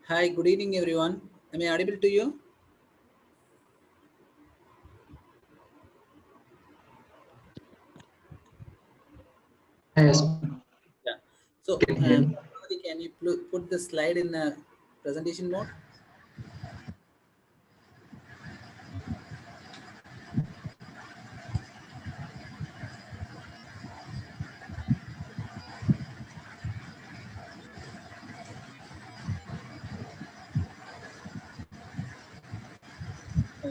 Hi, good evening, everyone. Am I audible to you? Yes, Yeah. So, can hear you. can you put the slide in presentation mode? Uh,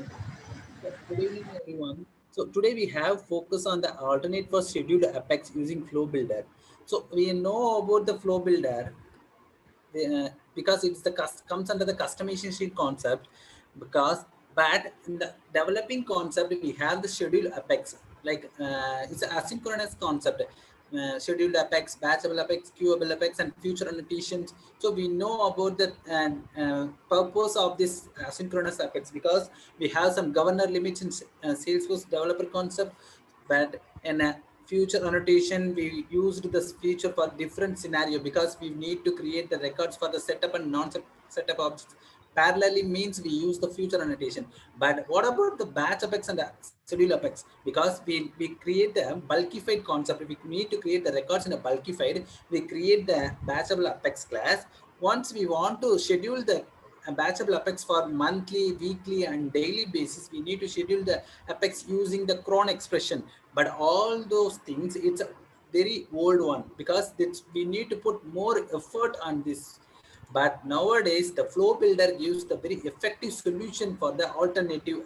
Good evening, everyone. So today we have focus on the alternate for scheduled Apex using Flow Builder. So we know about the Flow Builder because it's comes under the customization concept. Because but in the developing concept we have the scheduled Apex, like it's an asynchronous concept. Scheduled Apex, batchable Apex, queuable Apex, and future annotations. So we know about the purpose of this asynchronous Apex because we have some governor limits in Salesforce developer concept, but in a future annotation we used this feature for different scenario because we need to create the records for the setup and non-setup objects parallelly means we use the future annotation. But what about the batch apex and the schedule apex? Because we create the bulkified concept, we need to create the records in a bulkified, we create the batchable apex class. Once we want to schedule the batchable apex for monthly, weekly, and daily basis, we need to schedule the apex using the cron expression. But all those things, it's a very old one because we need to put more effort on this. But nowadays, the flow builder gives the very effective solution for the alternative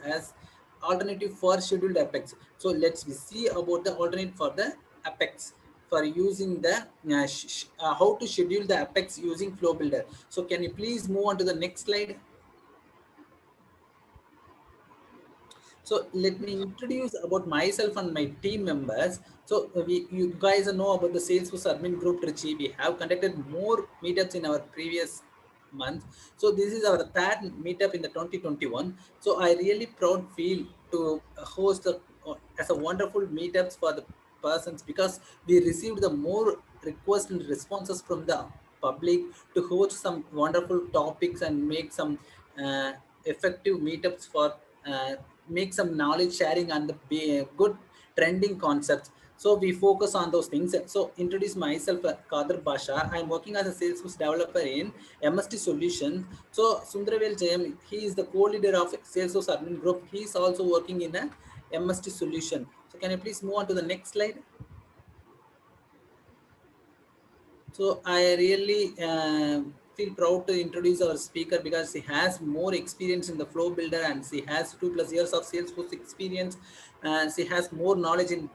for scheduled apex. So let's see about the alternate for the apex for using the how to schedule the apex using flow builder. So can you please move on to the next slide? So let me introduce about myself and my team members. So you guys know about the Salesforce admin group Trichy. We have conducted more meetups in our previous month. So this is our third meetup in the 2021. So I really proud feel to host as a wonderful meetups for the persons because we received the more requests and responses from the public to host some wonderful topics and make some effective meetups for make some knowledge sharing and the good trending concepts. So we focus on those things. So introduce myself, Kadir Basha. I'm working as a Salesforce developer in MST Solutions. So Sundravel Jayam, he is the co-leader of Salesforce admin group. He is also working in a MST Solution. So can you please move on to the next slide? So I really feel proud to introduce our speaker because he has more experience in the flow builder and she has 2+ years of Salesforce experience. She has more knowledge in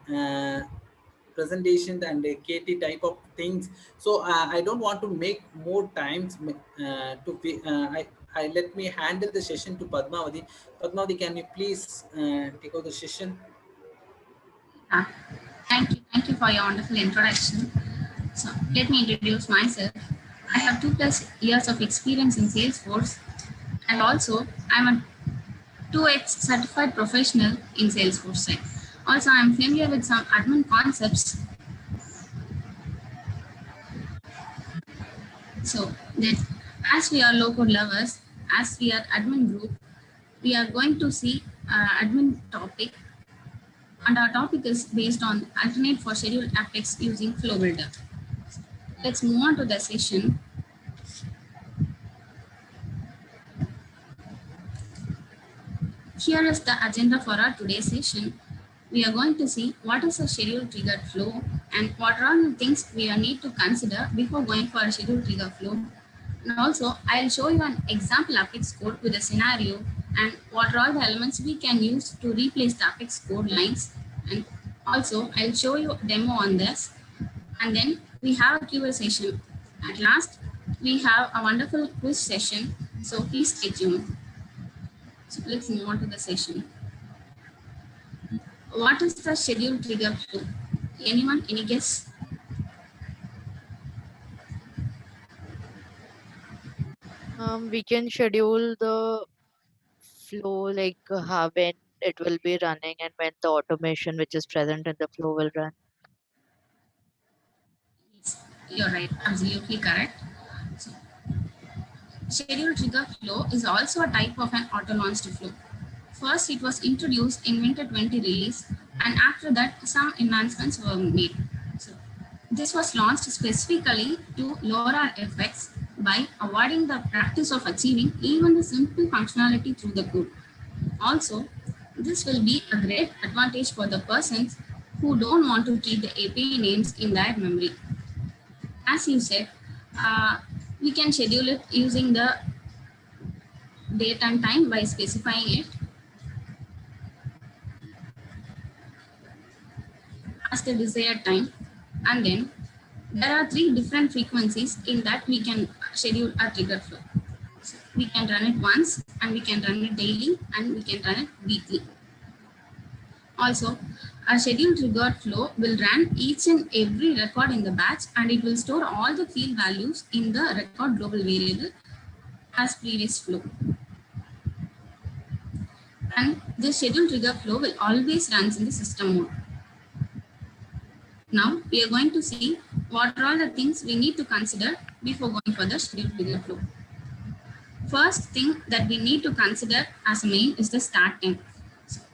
presentation and KT type of things. So I don't want to make more times to be. I let me handle the session to Padmavati. Padmavati, can you please take over the session? Yeah. Thank you for your wonderful introduction. So let me introduce myself. I have 2+ years of experience in Salesforce, and also I'm a 2X certified professional in Salesforce side. Also, I'm familiar with some admin concepts. So that as we are low code lovers, as we are admin group, we are going to see admin topic, and our topic is based on alternate for scheduled apex using Flow Builder. Let's move on to the session. Here is the agenda for our today's session. We are going to see what is a schedule triggered flow and what are the things we need to consider before going for a schedule trigger flow. And also, I'll show you an example Apex code with a scenario and what are all the elements we can use to replace the Apex code lines. And also, I'll show you a demo on this. And then we have a Q&A session. At last, we have a wonderful quiz session. So please stay tuned. So let's move on to the session. What is the schedule trigger flow? Anyone? Any guess? We can schedule the flow like how when it will be running and when the automation which is present in the flow will run. Yes, you're right. Absolutely correct. So scheduled trigger flow is also a type of an auto-launched flow. First, it was introduced in Winter 20 release, and after that, some enhancements were made. So, this was launched specifically to lower our effects by avoiding the practice of achieving even the simple functionality through the code. Also, this will be a great advantage for the persons who don't want to keep the API names in their memory. As you said, we can schedule it using the date and time by specifying it as the desired time, and then there are 3 different frequencies in that we can schedule a trigger flow. So we can run it once, and we can run it daily, and we can run it weekly. Also, a scheduled triggered flow will run each and every record in the batch, and it will store all the field values in the record global variable as previous flow. And this scheduled trigger flow will always runs in the system mode. Now we are going to see what are all the things we need to consider before going for the scheduled trigger flow. First thing that we need to consider as a main is the start time.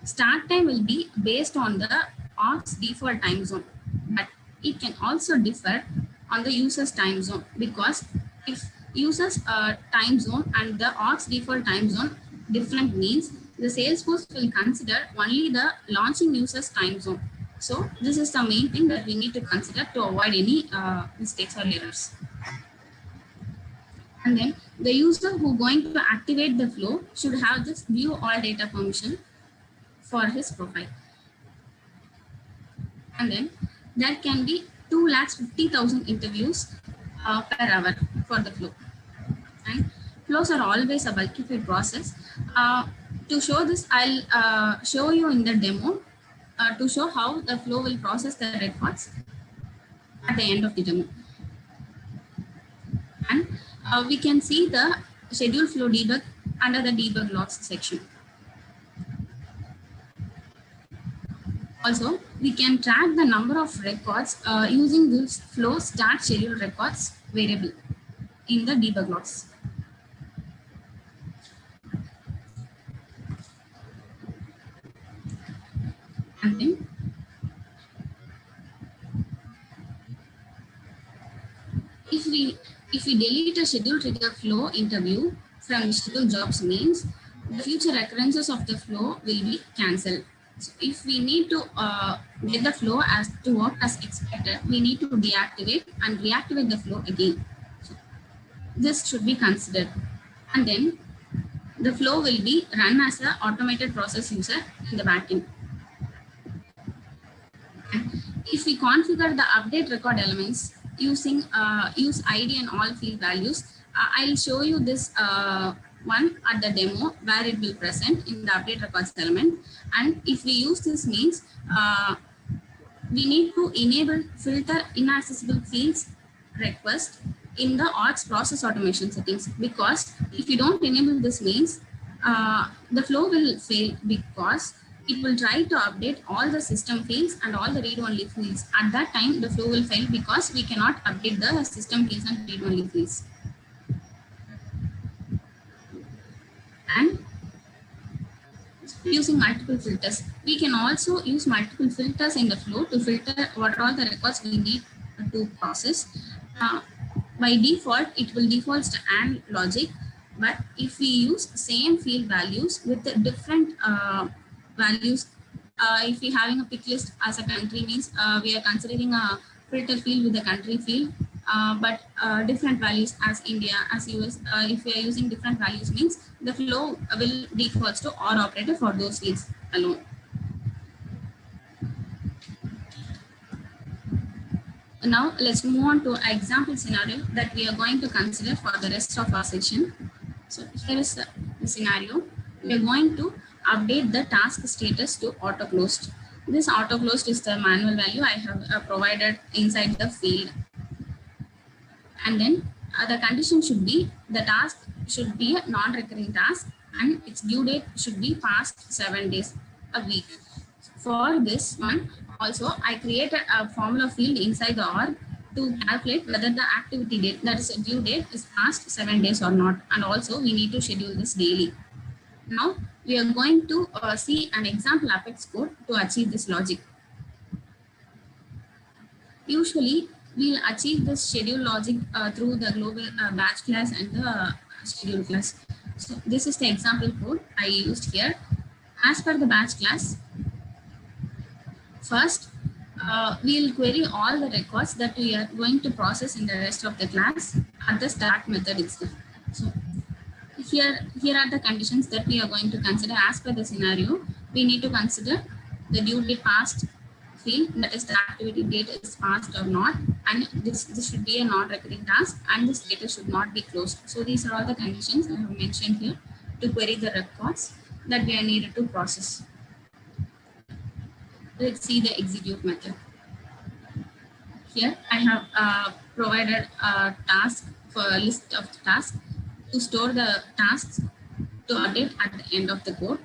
Start time will be based on the aux default time zone, but it can also differ on the user's time zone, because if user's time zone and the aux default time zone different means, the Salesforce will consider only the launching user's time zone. So this is the main thing that we need to consider to avoid any mistakes or errors. And then the user who going to activate the flow should have this view all data permission for his profile. And then there can be 250,000 interviews per hour for the flow. And flows are always a bulkified process. To show this, I'll show you in the demo to show how the flow will process the records at the end of the demo. And we can see the schedule flow debug under the debug logs section. Also, we can track the number of records using this flow start schedule records variable in the debug logs. And then if we delete a schedule trigger flow interview from schedule jobs means, the future recurrences of the flow will be cancelled. So if we need to get the flow as to work as expected, we need to deactivate and reactivate the flow again. So this should be considered. And then the flow will be run as an automated process user in the backend. And if we configure the update record elements using use ID and all field values, I'll show you this one at the demo where it will present in the update records element. And if we use this means, we need to enable filter inaccessible fields request in the aux process automation settings, because if you don't enable this means, the flow will fail, because it will try to update all the system fields and all the read-only fields. At that time, the flow will fail because we cannot update the system fields and read-only fields. And using multiple filters, we can also use multiple filters in the flow to filter what are all the records we need to process. By default, it will default to AND logic, but if we use same field values with different values, if we having a pick list as a country means, we are considering a filter field with the country field, but different values as India, as US, if we are using different values means, the flow will default to OR operator for those fields alone. Now let's move on to an example scenario that we are going to consider for the rest of our session. So here is the scenario. We are going to update the task status to auto closed. This auto closed is the manual value I have provided inside the field. And then the condition should be the task should be a non-recurring task and its due date should be past 7 days a week. For this one also, I created a formula field inside the org to calculate whether the activity date, that is a due date, is past 7 days or not. And also we need to schedule this daily. Now we are going to see an example Apex code to achieve this logic. Usually we'll achieve this schedule logic through the global batch class and the schedule class. So this is the example code I used here. As per the batch class, first we'll query all the records that we are going to process in the rest of the class at the start method itself. So here are the conditions that we are going to consider as per the scenario. We need to consider the due date past field, that is the activity date is passed or not, and this should be a non-recurring task, and the status should not be closed. So these are all the conditions I have mentioned here to query the records that we are needed to process. Let's see the execute method. Here I have provided a task for a list of tasks to store the tasks to update at the end of the code.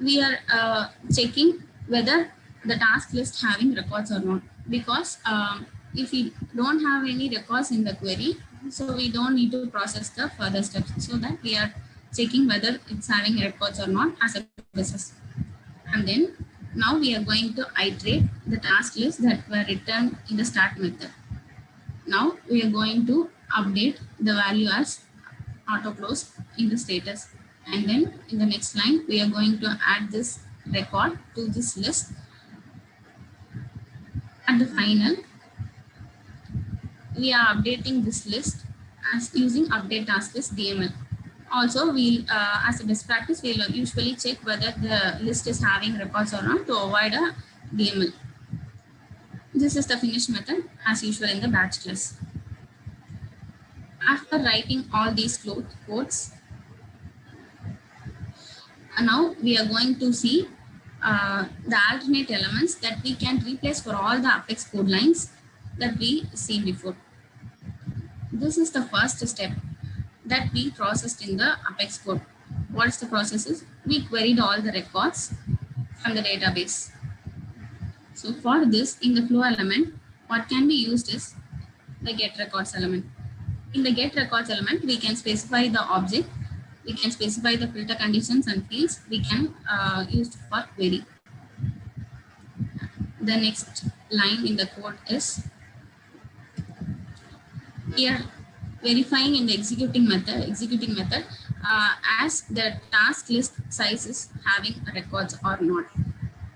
We are checking whether the task list having records or not, because if we don't have any records in the query, so we don't need to process the further steps. So that we are checking whether it's having records or not as a business. And then now we are going to iterate the task list that were returned in the start method. Now we are going to update the value as auto close in the status, and then in the next line we are going to add this record to this list. At the final, we are updating this list as using update task list DML. Also, we as a best practice, we'll usually check whether the list is having records or not to avoid a DML. This is the finish method as usual in the batch class. After writing all these codes, now we are going to see the alternate elements that we can replace for all the Apex code lines that we seen before. This is the first step that we processed in the Apex code. What is the process is? We queried all the records from the database. So for this, in the flow element, what can be used is the get records element. In the get records element, we can specify the object, we can specify the filter conditions and fields we can use for query. The next line in the code is here verifying in the executing method as the task list size is having records or not.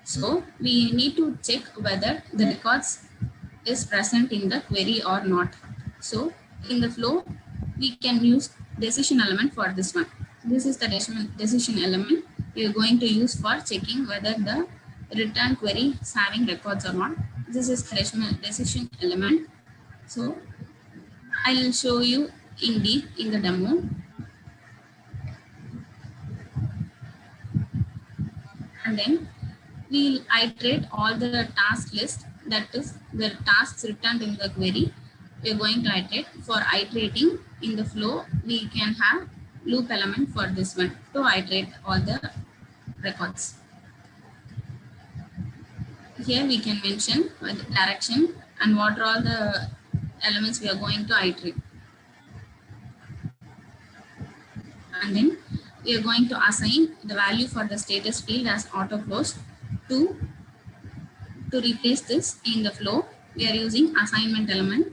So we need to check whether the records is present in the query or not. So in the flow, we can use decision element for this one. This is the decision element we are going to use for checking whether the return query is having records or not. This is the decision element. So I'll show you in deep in the demo. And then we'll iterate all the task list, that is the tasks returned in the query. We are going to iterate. For iterating in the flow, we can have loop element for this one to iterate all the records. Here we can mention the direction and what are all the elements we are going to iterate. And then we are going to assign the value for the status field as auto close. To replace this in the flow, we are using assignment element.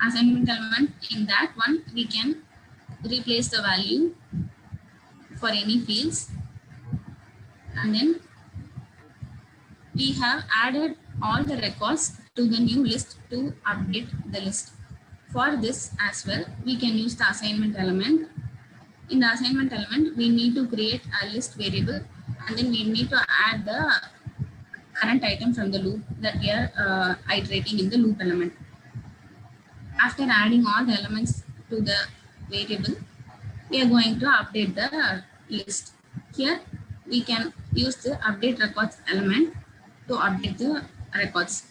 Assignment element, in that one we can replace the value for any fields, and then we have added all the records to the new list to update the list. For this as well, we can use the assignment element. In the assignment element, we need to create a list variable, and then we need to add the current item from the loop that we are iterating in the loop element. After adding all the elements to the variable, we are going to update the list. Here we can use the update records element to update the records.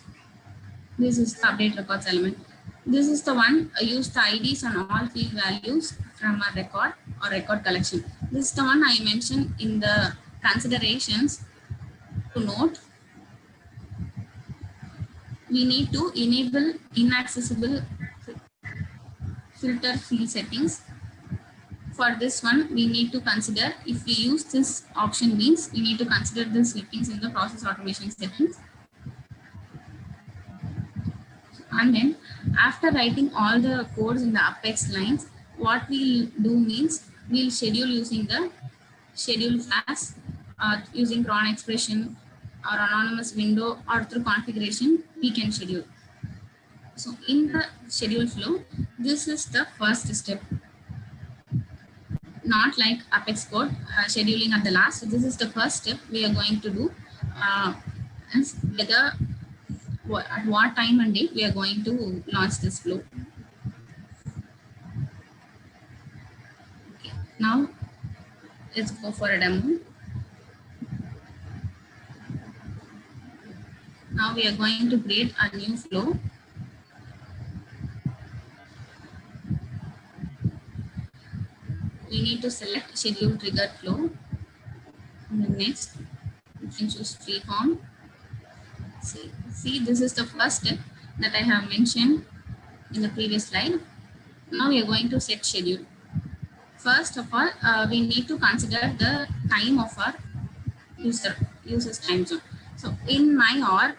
This is the update records element. This is the one use the IDs and all field values from a record or record collection. This is the one I mentioned in the considerations to note. we need to enable inaccessible filter field settings. For this one, we need to consider, if we use this option means we need to consider the settings in the process automation settings. And then after writing all the codes in the Apex lines, what we'll do means we'll schedule using the schedule class, using cron expression or anonymous window, or through configuration we can schedule. So in the schedule flow, this is the first step, not like Apex code scheduling at the last. So this is the first step we are going to do, and whether at what time and date we are going to launch this flow. Okay. Now let's go for a demo. Now we are going to create a new flow. We need to select schedule triggered flow. And then next, we can choose freeform. See, this is the first step that I have mentioned in the previous slide. Now we are going to set schedule. First of all, we need to consider the time of our user's time zone. So in my org,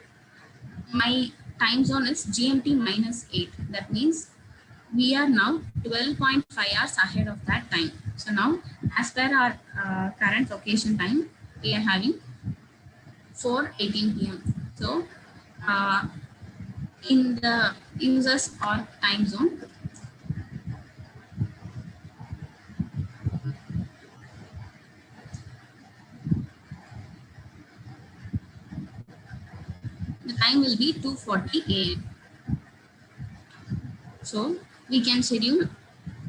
my time zone is GMT -8. That means we are now 12.5 hours ahead of that time. So now, as per our current location time, we are having 4:18 p.m. So in the users or time zone, the time will be 2:40 a.m. So we can schedule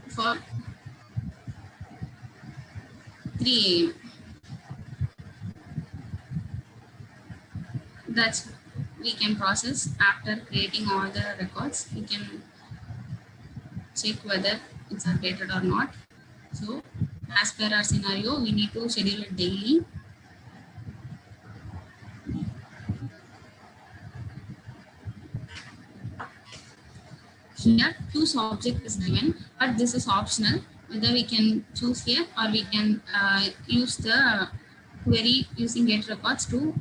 for 3 a.m. That's we can process after creating all the records. We can check whether it's updated or not. So as per our scenario, we need to schedule it daily. Here choose object is given, but this is optional, whether we can choose here or we can use the query using get records to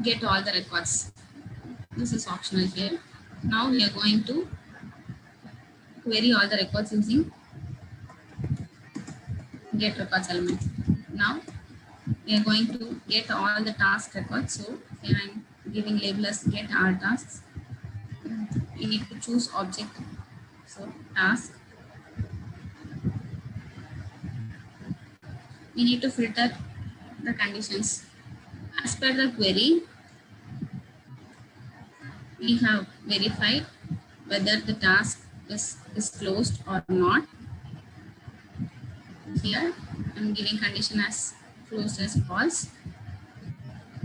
get all the records. This is optional here. Now we are going to query all the records using get records element. Now we are going to get all the task records. So here I'm giving label as get all tasks. We need to choose object. So task. We need to filter the conditions. As per the query, we have verified whether the task is closed or not. Here I'm giving condition as closed as false,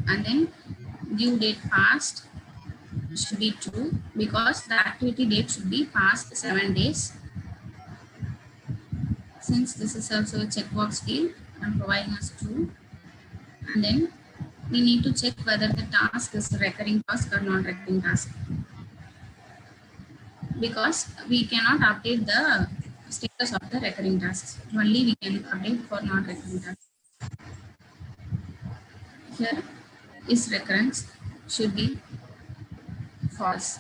and then due date passed should be true because the activity date should be past 7 days. Since this is also a checkbox field, I'm providing as true. And then we need to check whether the task is a recurring task or non-recurring task, because we cannot update the status of the recurring tasks. Only we can update for non-recurring tasks. Here is recurrence should be false.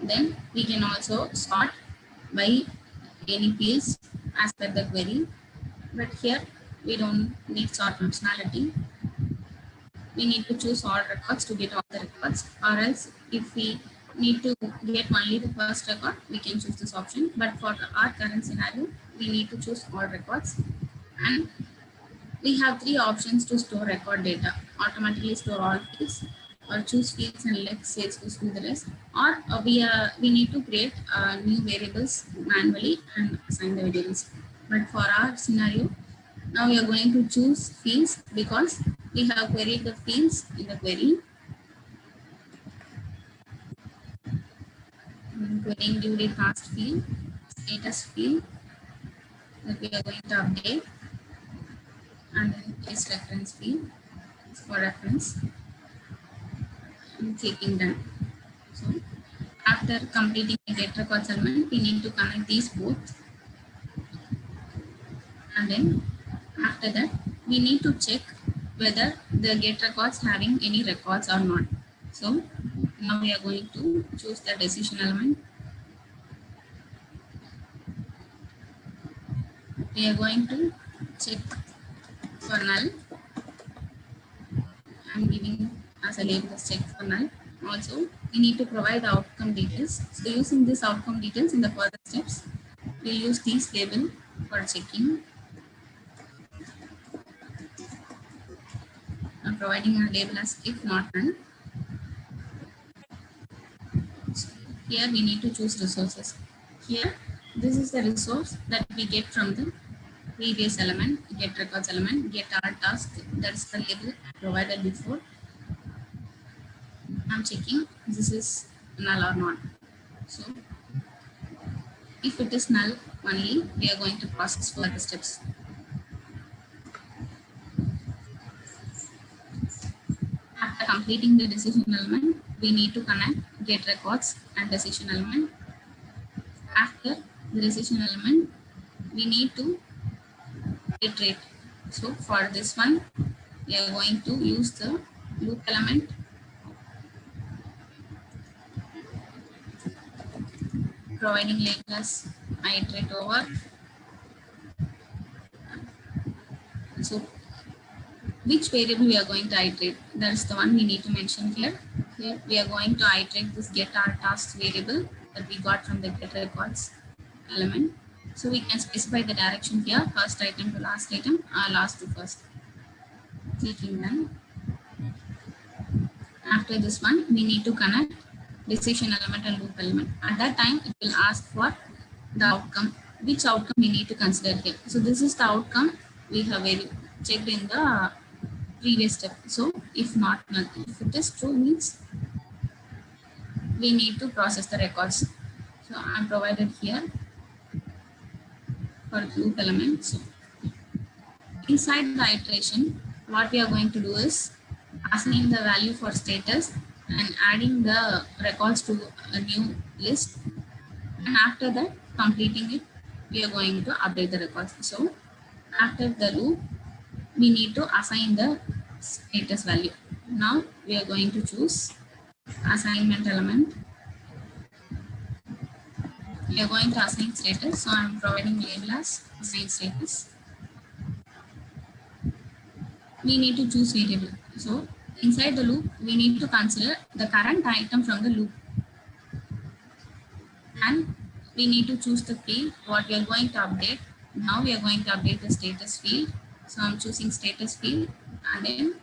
Then we can also sort by any fields as per the query, but here we don't need sort functionality. We need to choose all records to get all the records, or else if we need to get only the first record, we can choose this option. But for our current scenario, we need to choose all records. And we have 3 options to store record data: automatically store all fields, or choose fields and let Salesforce do the rest, or we need to create new variables manually and assign the variables. But for our scenario, now we are going to choose fields because we have queried the fields in the query. Querying due date past field, status field that we are going to update, and then case reference field for reference. I'm clicking done. So after completing the get records element, we need to connect these both, and then after that we need to check whether the get records having any records or not. So now we are going to choose the decision element. We are going to check for null. I'm giving as a label as check for null. Also, we need to provide the outcome details. So using this outcome details in the further steps, we'll use these label for checking. I'm providing a label as if not null. So here we need to choose resources. Here, this is the resource that we get from the previous element, get records element, get our task. That's the label provided before. I'm checking this is null or not. So if it is null only, we are going to process further steps. After completing the decision element, we need to connect get records and decision element. After the decision element, we need to iterate. So for this one, we are going to use the loop element, providing label as iterate over. So which variable we are going to iterate? That's the one we need to mention here. Here we are going to iterate this get our tasks variable that we got from the get records element. So we can specify the direction here, first item to last item, or last to first. Clicking done. After this one, we need to connect decision element and loop element. At that time, it will ask for the outcome, which outcome we need to consider here. So this is the outcome we have checked in the previous step. So if not null, if it is true means we need to process the records. So I'm provided here for the loop element. So inside the iteration, what we are going to do is assigning the value for status and adding the records to a new list. And after that, completing it, we are going to update the records. So after the loop, we need to assign the status value. Now we are going to choose assignment element. We are going to assign status. So I'm providing label as assign status. We need to choose variable. So inside the loop, we need to consider the current item from the loop. And we need to choose the field what we are going to update. Now we are going to update the status field. So I'm choosing status field and then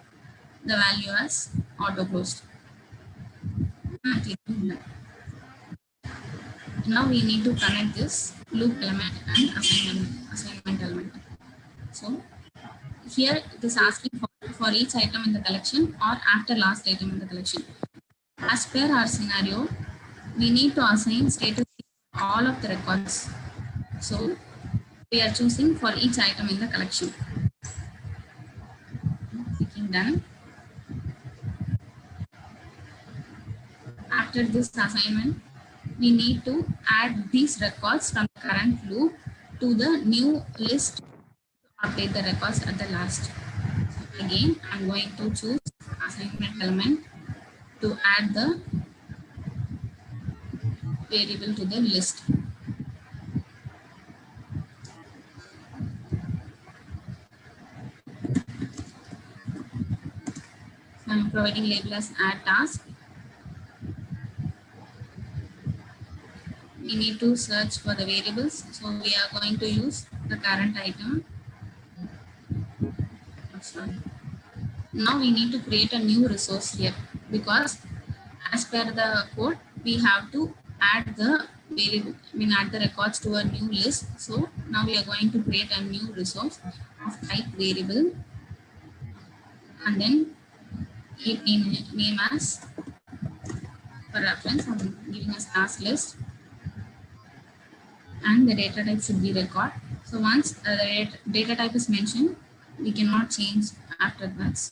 the value as auto closed. I'm clicking done. Now we need to connect this loop element and assignment element. So here it is asking for each item in the collection or after last item in the collection. As per our scenario, we need to assign status to all of the records. So we are choosing for each item in the collection. Clicking done. After this assignment, we need to add these records from the current loop to the new list to update the records at the last. So again, I'm going to choose assignment element to add the variable to the list. So I'm providing label as add task. We need to search for the variables. So we are going to use the current item. Sorry. Now we need to create a new resource here because as per the code, we have to add the variable, add the records to a new list. So now we are going to create a new resource of type variable and then keep name as, for reference, I'm giving us task list. And the data type should be record. So once the data type is mentioned, we cannot change after that. So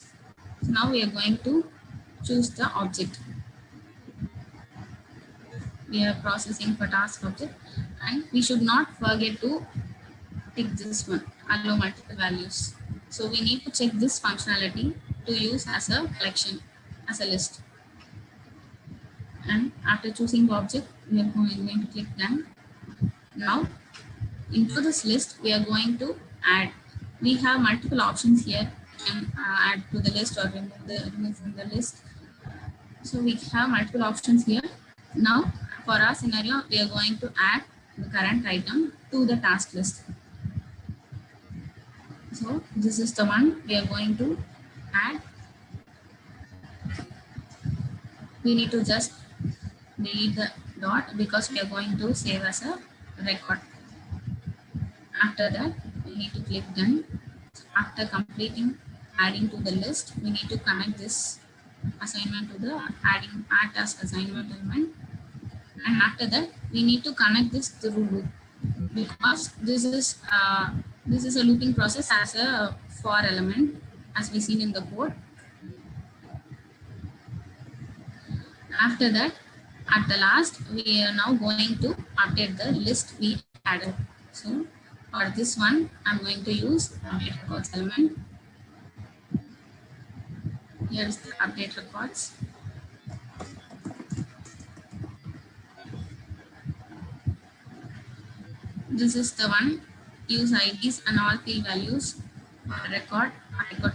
now we are going to choose the object. we are processing for task object, and we should not forget to tick this one, allow multiple values. So we need to check this functionality to use as a collection, as a list. And after choosing the object, we are going to click done. Now, into this list, we are going to add. We have multiple options here. We can add to the list or remove from the list. So we have multiple options here. Now, for our scenario, we are going to add the current item to the task list. So this is the one we are going to add. We need to just delete the dot because we are going to save as a record. After that, we need to click done. After completing adding to the list, we need to connect this assignment to the add task assignment element. And after that, we need to connect this through loop because this is a looping process as a for element as we seen in the code. After that, at the last, we are now going to update the list we added. So for this one, I'm going to use update records element. Here's the update records. This is the one, use IDs and all field values for record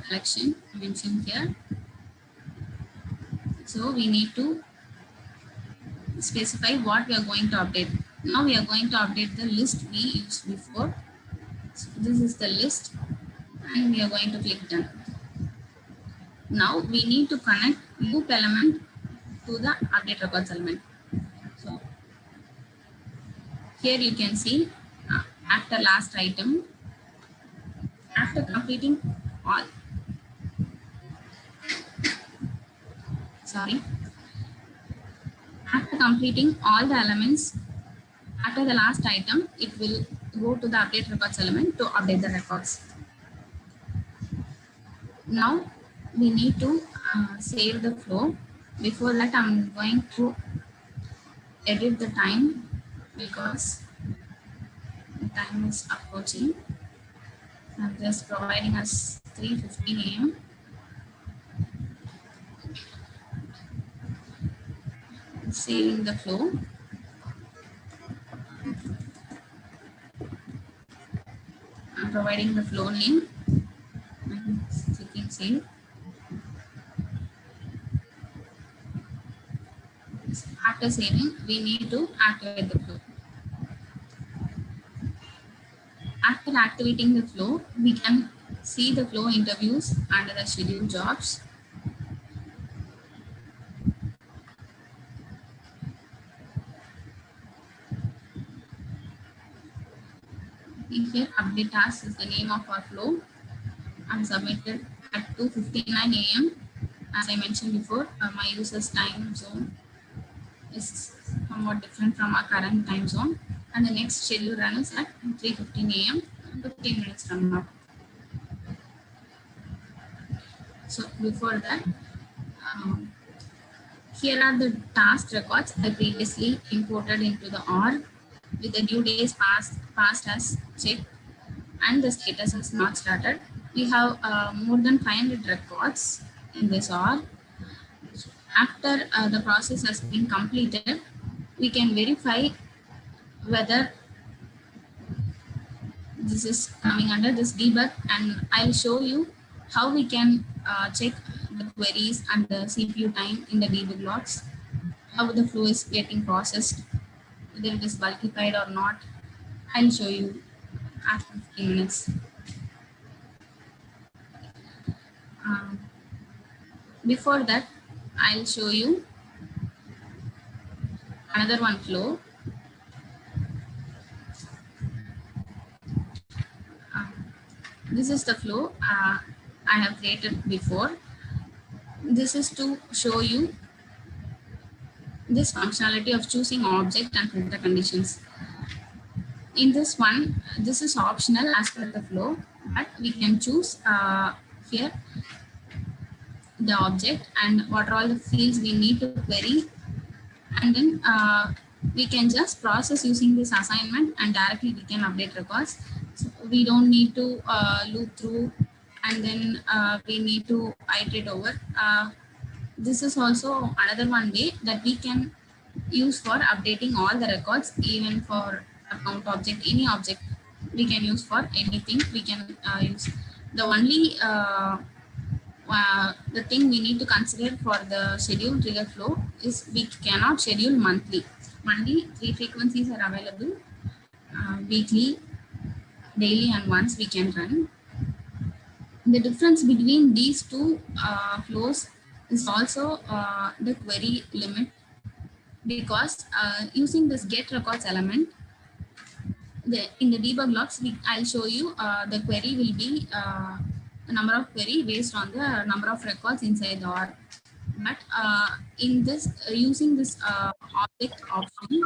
collection mentioned here. So we need to specify what we are going to update. Now we are going to update the list we used before. So this is the list and we are going to click done. Now we need to connect loop element to the update records element. So here you can see after last item, after completing all, after completing all the elements, after the last item, it will go to the update records element to update the records. Now we need to save the flow. Before that, I'm going to edit the time because the time is approaching. I'm just providing us 3:15 a.m. Saving the flow. I'm providing the flow name. I'm clicking save. After saving, we need to activate the flow. After activating the flow, we can see the flow interviews under the schedule jobs. Here, update task is the name of our flow. I'm submitted at 2:59 a.m. As I mentioned before, my user's time zone is somewhat different from our current time zone. And the next schedule run is at 3:15 a.m. 15 minutes from now. So before that, here are the task records I previously imported into the OR with the due days passed as checked and the status is not started. We have more than 500 records in this OR. After the process has been completed, we can verify whether this is coming under this debug, and I'll show you how we can check the queries and the CPU time in the debug logs, how the flow is getting processed, whether it is bulkified or not. I'll show you after 15 minutes. Before that, I'll show you another one flow. This is the flow I have created before. This is to show you this functionality of choosing object and filter conditions. In this one, this is optional as per the flow, but we can choose here the object and what are all the fields we need to query, and then we can just process using this assignment and directly we can update records. So we don't need to loop through and then we need to iterate over. This is also another one way that we can use for updating all the records, even for account object, any object we can use for anything we can use. The only the thing we need to consider for the schedule trigger flow is we cannot schedule monthly. Monthly, 3 frequencies are available, weekly, daily, and once we can run. The difference between these two flows is also the query limit, because using this get records element, in the debug logs, I'll show you the query will be the number of query based on the number of records inside the OR. But in this, using this object option,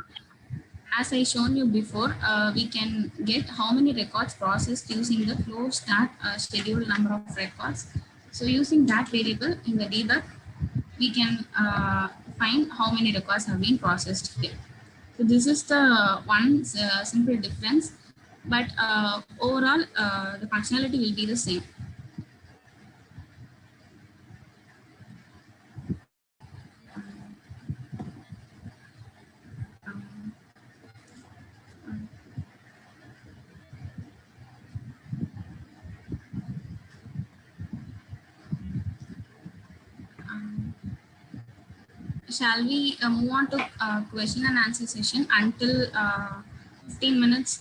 as I shown you before, we can get how many records processed using the flow start schedule number of records. So using that variable in the debug, we can find how many records have been processed here. So this is the one simple difference, but overall the functionality will be the same. Shall we move on to question and answer session until 15 minutes?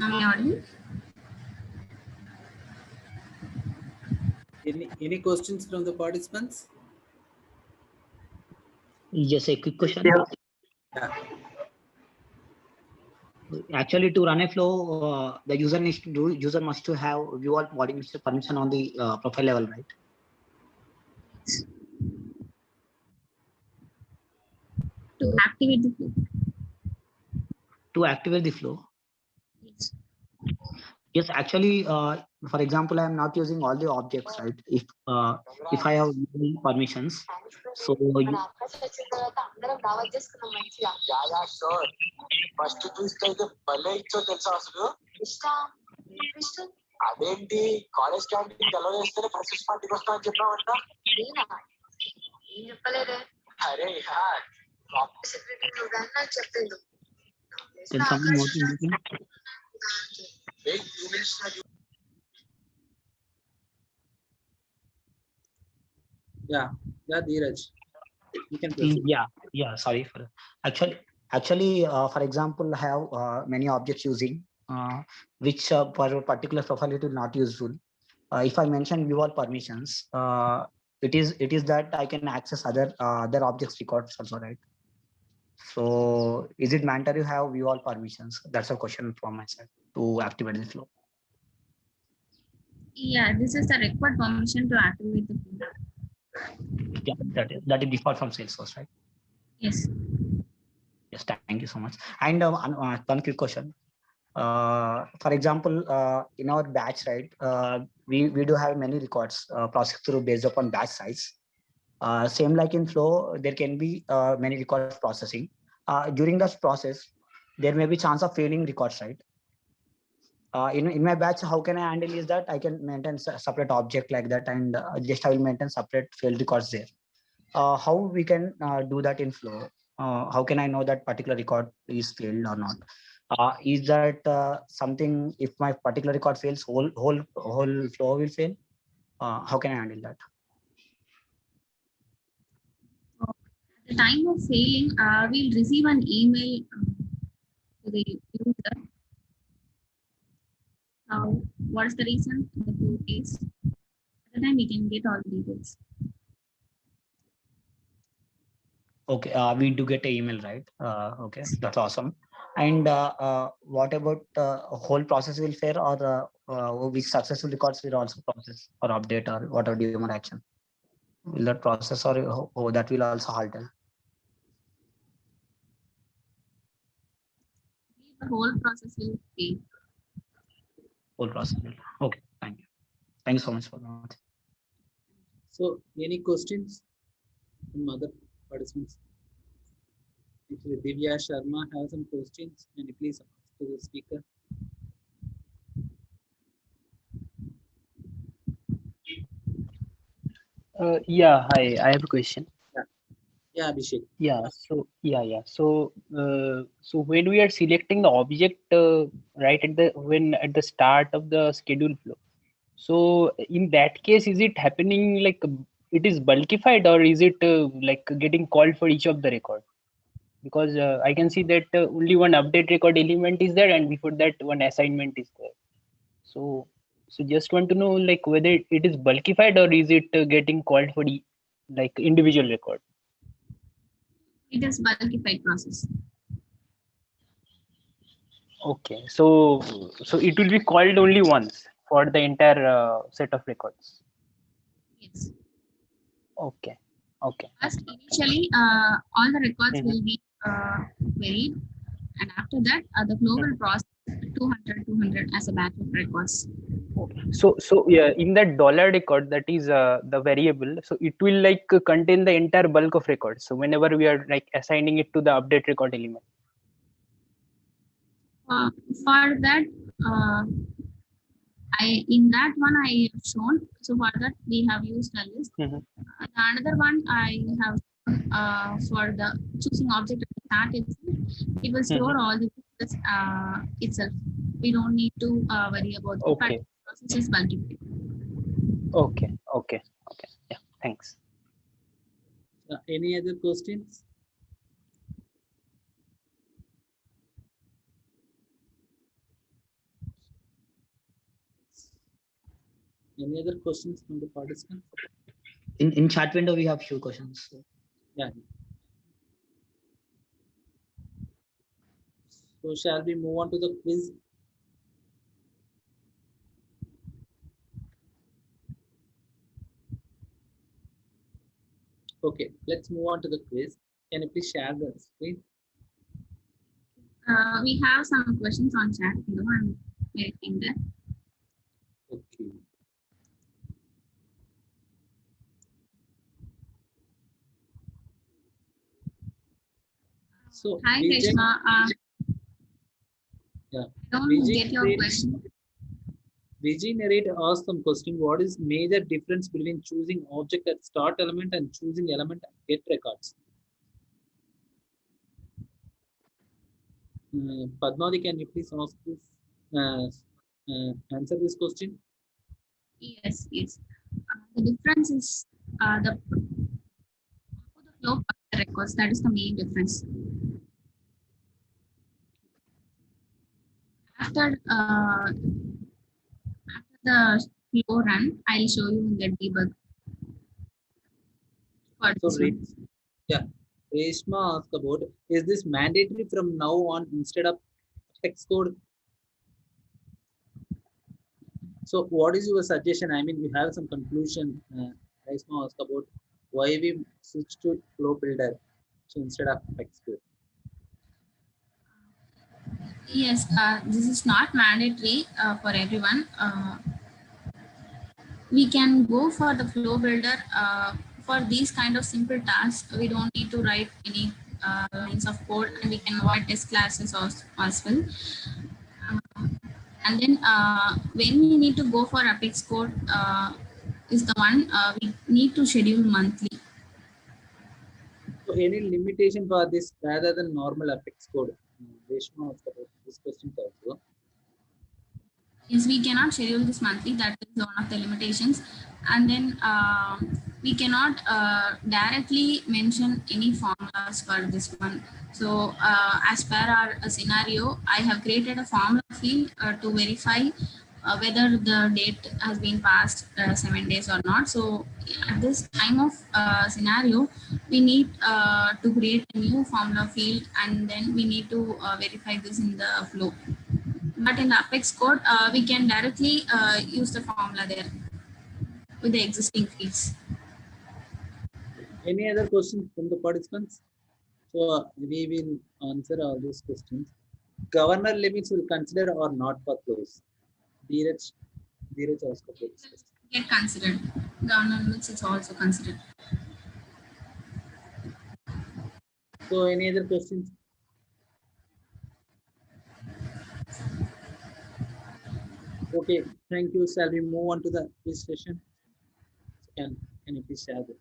Am I audible? Any questions from the participants? Just a quick question. Yeah. Actually, to run a flow, the user must to have view all modification permission on the profile level, right? To activate the flow. To activate the flow. Yes. Yes, actually, for example, I am not using all the objects, right? If I have permissions, so you, first చూస్తే భలే ఇచ్చో తెలుసా అసలు అదేంటి college canteen సెలవు చేస్తేనే freshers పార్టీకి వస్తా అని చెప్పావంట ఏం చెప్పలేదే అరే then something more to do. Yeah, Dheeraj, you can proceed. Yeah. Sorry for actually, for example, I have many objects using which for a particular profile it will not useful. If I mention view all permissions, it is that I can access other objects records also, right? So is it mandatory to have view all permissions? That's a question from my side to activate the flow. Yeah, this is the required permission to activate the flow. Yeah, that is default from Salesforce, right? Yes. Yes, thank you so much. And one quick question. For example, in our batch, right, we do have many records processed through based upon batch size. Same like in flow, there can be many records processing. During this process, there may be chance of failing records, right? In my batch, how can I handle is that I can maintain separate object like that, and just I will maintain separate failed records there. How we can do that in flow? How can I know that particular record is failed or not? Is that something, if my particular record fails, whole flow will fail? How can I handle that? At the time of failing, we'll receive an email to the user. What is the reason the flow is? At the time, we can get all the details. Okay, we do get an email, right? Okay, that's awesome. And what about whole process will fail, or which successful records will also process or update or whatever human action? Will that process or that will also halt? The whole process will fail. Whole process. Okay, thank you. Thank you so much for that. So, any questions from other participants? Actually, Divya Sharma has some questions. Can you please ask to the speaker? Yeah, hi. I have a question. Yeah, Abhishek. So when we are selecting the object, right at the start of the schedule flow, so in that case, is it happening like it is bulkified, or is it like getting called for each of the record? Because I can see that only one update record element is there, and before that one assignment is there. So just want to know like whether it is bulkified, or is it getting called for the like individual record? It is bulkified process. Okay, so it will be called only once for the entire set of records. Yes. Okay, okay. First, initially, all the records Mhm. will be varied, and after that, the flow will process 200 as a batch of records. So yeah, in that dollar record, that is the variable. So it will like contain the entire bulk of records. So whenever we are like assigning it to the update record element. For that, uh, in that one I have shown. So for that we have used a list. Mhm. The another one I have for the choosing object at the start itself, it will store all the process itself. We don't need to worry about it, but Okay. the process is bulkified. Okay. Yeah. Thanks. Any other questions? Any other questions from the participants? In chat window, we have few questions. Yeah. So shall we move on to the quiz? Okay, let's move on to the quiz. Can you please share the screen? We have some questions on chat window. I'm waiting there. Okay. So Hi, Vijay, Krishna. yeah, I don't Vijay get your Narate- question. Vijay Narate asked some question. What is major difference between choosing object at start element and choosing element at get records? Padmadi, can you please ask this? Answer this question. Yes. The difference is the flow of the records. That is the main difference. After the flow run, I'll show you in the debug. For So this one. yeah, Reshma asked about, is this mandatory from now on instead of text code? So what is your suggestion? I mean, we have some conclusion. Reshma asked about why we switch to flow builder so instead of text code. Yes, this is not mandatory for everyone. We can go for the flow builder for these kind of simple tasks. We don't need to write any lines of code, and we can avoid test classes as well. And then when we need to go for Apex code is the one we need to schedule monthly. So any limitation for this rather than normal Apex code? Reshma asked about this question also. Yes, we cannot schedule this monthly. That is one of the limitations. And then we cannot directly mention any formulas for this one. So as per our scenario, I have created a formula field to verify whether the date has been passed 7 days or not. So at this time of scenario, we need to create a new formula field, and then we need to verify this in the flow. But in the Apex code, we can directly use the formula there with the existing fields. Any other questions from the participants? So we will answer all these questions. governor limits will consider or not for flows? Dheeraj also put this. Get considered. Governor limits is also considered. So any other questions? Okay, thank you. Shall we move on to the quiz session? Can you please share that?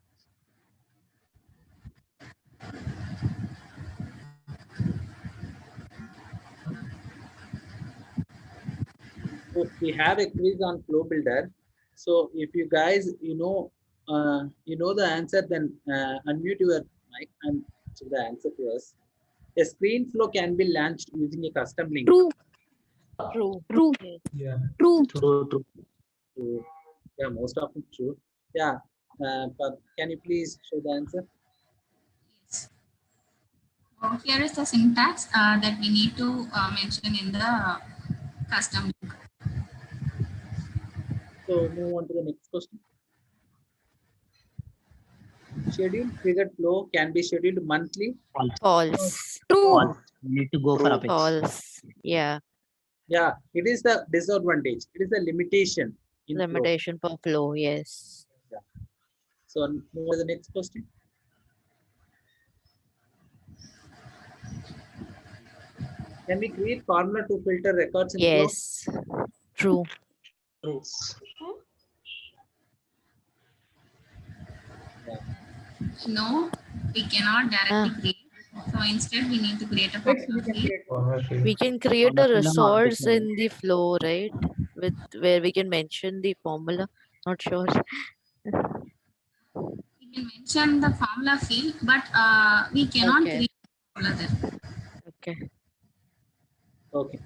So we have a quiz on Flow Builder. So if you guys you know the answer, then unmute your mic and give the answer to us. A screen flow can be launched using a custom link. True. True. True. Yeah. True. True. So, yeah, most often true. Yeah, but can you please show the answer? Yes. So here is the syntax that we need to mention in the custom link. So move on to the next question. Scheduled triggered flow can be scheduled monthly. False. True. False. We need to go for Apex. False. Yeah. Yeah, it is the disadvantage. It is the limitation in flow. Limitation for flow. Yes. So move to the next question. Can we create formula to filter records in flow? Yes. True. No, we cannot directly create. So instead, we need to create a formula field. We can create a resource in the flow, right? With where we can mention the formula. Not sure. We can mention the formula field, but we cannot Okay. create a formula there. Okay. Okay.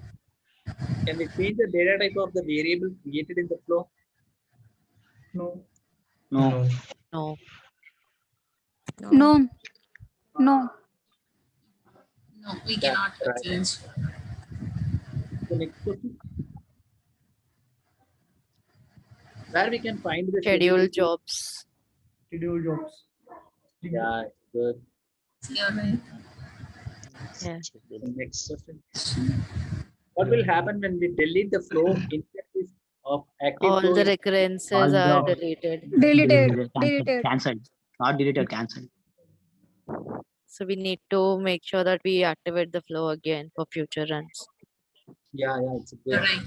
Can we change the data type of the variable created in the flow? No. No. No. No. No. No, we Yeah, cannot right. change. The next question. Where we can find the Schedule jobs. Schedule jobs. Yeah, good. You're right. Yeah. The next question. What will happen when we delete the flow instead of active All flow? the recurrences All are jobs. deleted. Deleted. Cancelled. Deleted. Cancelled. Not deleted. Cancelled. So we need to make sure that we activate the flow again for future runs. Yeah, it's You're good. right.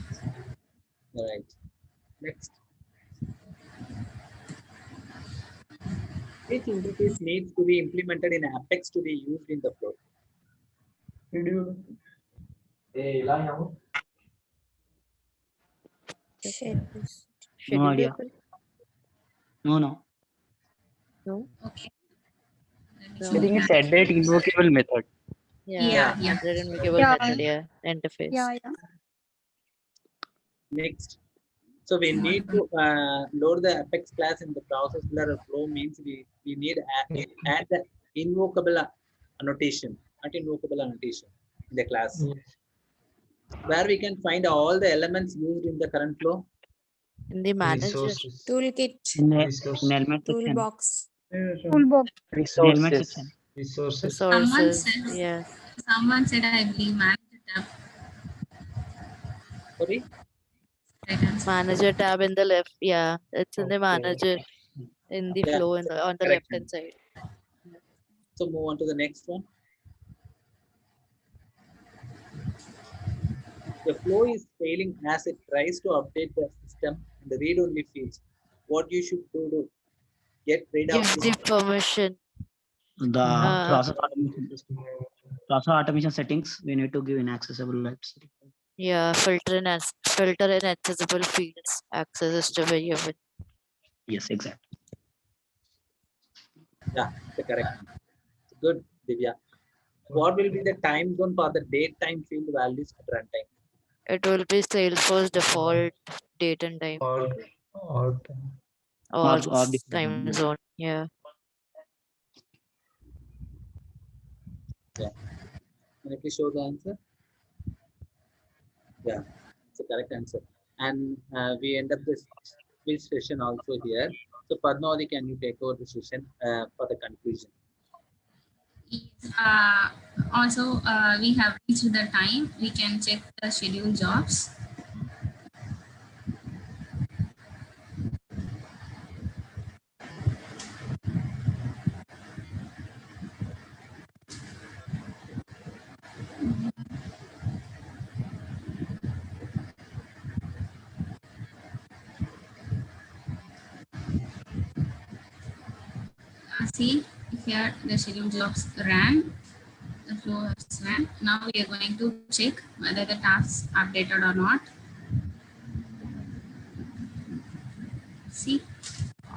Right. Next. Which interface needs to be implemented in Apex to be used in the flow? Schedule. No idea. No. Okay. Let me No. show I think you it's that. added invocable method. Yeah. Added invocable Yeah. method, yeah. Interface. Yeah. Next. So we need to load the Apex class in the process builder flow means we need add the invocable annotation, not invocable annotation in the class. Where we can find all the elements used in the current flow. In the manager. Resources. Toolkit. In Resources. element section. Toolbox. Yeah, sure. Toolbox. In element Resources. section. Resources. Someone Resources. says, Yeah. someone said, I believe, manager tab. Sorry. Right answer. Manager tab in the left. Yeah. It's in the Okay. manager in the Yeah, flow in the, on the correct. left hand side. So move on to the next one. The flow is failing as it tries to update the system in the read-only fields. What you should do to get rid of Give this? the permission. The process automation settings. We need to give inaccessible lights. Yeah. Filter in accessible fields. Access is to variable. Yes, exactly. Yeah, the correct. Good, Divya. What will be the time zone for the date time field values at runtime? It will be Salesforce default date and time Or Or or different time zone. Yeah. Can you please show the answer? Yeah, it's the correct answer. And we end up this session also here. So Padmavati, can you take over the session for the conclusion? Yes. Also, we have reached the time. We can check the schedule jobs. See here the schedule jobs ran. The flow has ran. Now we are going to check whether the tasks updated or not. See,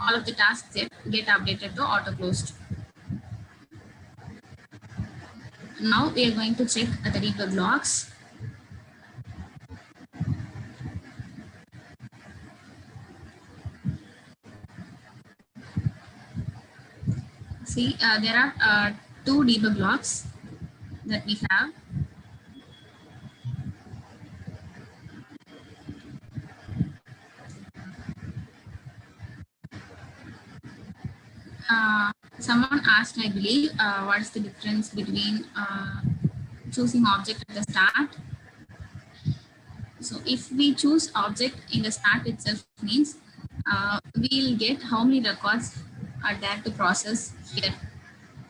all of the tasks get updated to auto closed. Now we are going to check the debug logs. See, there are two debug logs that we have. Someone asked, I believe, what is the difference between choosing object at the start. So if we choose object in the start itself means we'll get how many records are there to process here.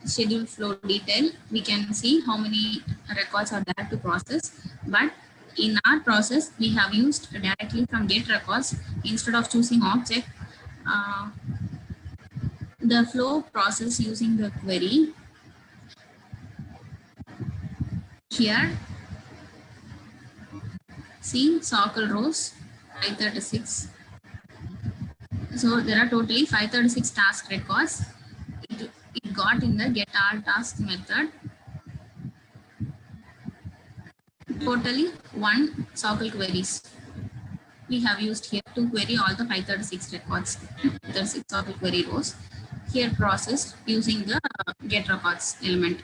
Schedule flow detail, we can see how many records are there to process, but in our process we have used directly from get records instead of choosing object. The flow process using the query here. See, circle rows 536. So there are totally 536 task records. It got in the get all task method. Totally 1 circle queries we have used here to query all the 536 records. 536 circle query rows here processed using the get records element.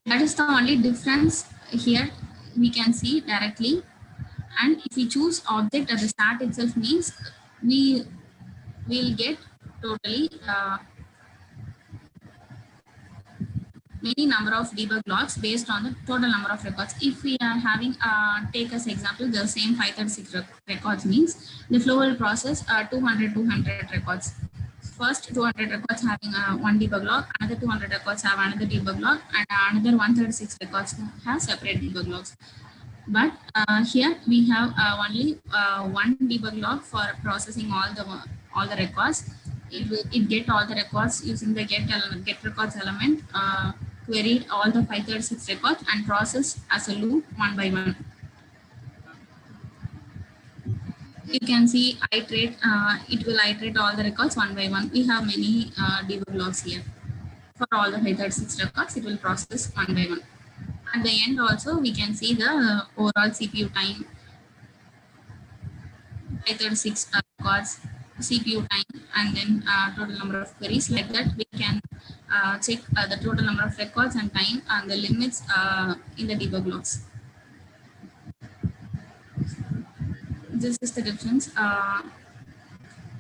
That is the only difference here we can see directly. And if we choose object at the start itself means we will get totally many number of debug logs based on the total number of records. If we are having, take as example, the same 536 records means the flow will process 200 records. First 200 records having one debug log, another 200 records have another debug log, and another 136 records have separate debug logs. But here we have only one debug log for processing all the records. It get all the records using the get records element, queried all the 536 records and process as a loop one by one. You can see iterate. It will iterate all the records one by one. We have many debug logs here for all the 536 records. It will process one by one. At the end also we can see the overall CPU time, 536 records, CPU time, and then total number of queries. Like that we can check the total number of records and time and the limits in the debug logs. This is the difference.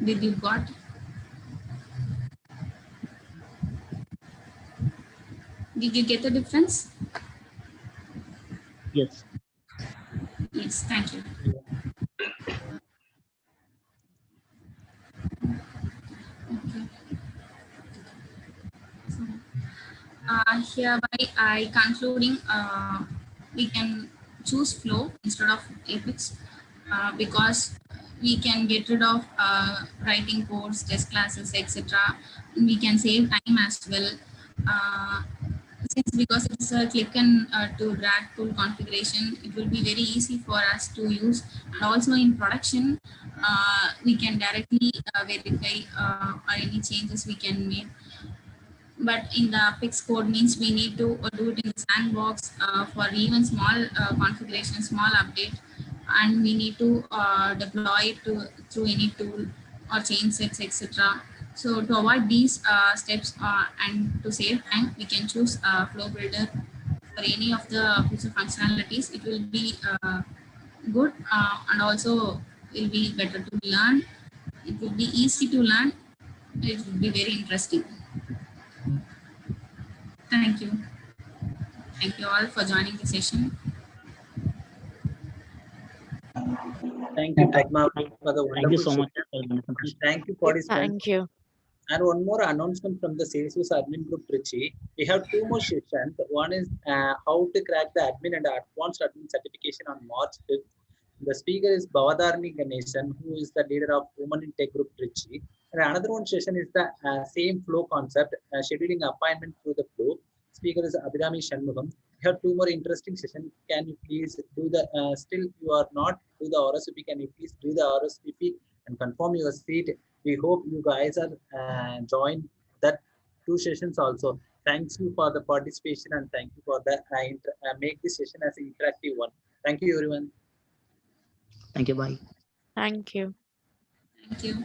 Did you got? Did you get the difference? Yes. Yes, thank you. Okay. So, hereby I concluding we can choose flow instead of Apex because we can get rid of writing codes, test classes, etc. We can save time as well. Since because it is a click and to drag tool configuration, it will be very easy for us to use. And also in production, we can directly verify or any changes we can make. But in the Apex code means we need to do it in the sandbox for even small configuration, small update, and we need to deploy it through any tool or change sets, etc. So to avoid these steps and to save time, we can choose Flow Builder for any of the feature functionalities. It will be good and also will be better to learn. It will be easy to learn. It will be very interesting. Thank you. Thank you all for joining the session. Thank you, Padma, for the Thank you wonderful so much. session. for the wonderful And question. thank you, participants. Thank you. And one more announcement from the Salesforce admin group, Trichy. We have 2 more sessions. One is how to crack the admin and advanced admin certification on March 5th. The speaker is Bavadarni Ganesan, who is the leader of Women in Tech Group, Trichy. And another one session is the same flow concept, scheduling appointment through the flow. Speaker is Abhirami Shanmugam. We have 2 more interesting sessions. Can you please do the, still you are not do the RSVP, can you please do the RSVP and confirm your seat? We hope you guys are join that 2 sessions also. Thanks you for the participation and thank you for the make this session as an interactive one. Thank you, everyone. Thank you. Bye. Thank you. Thank you.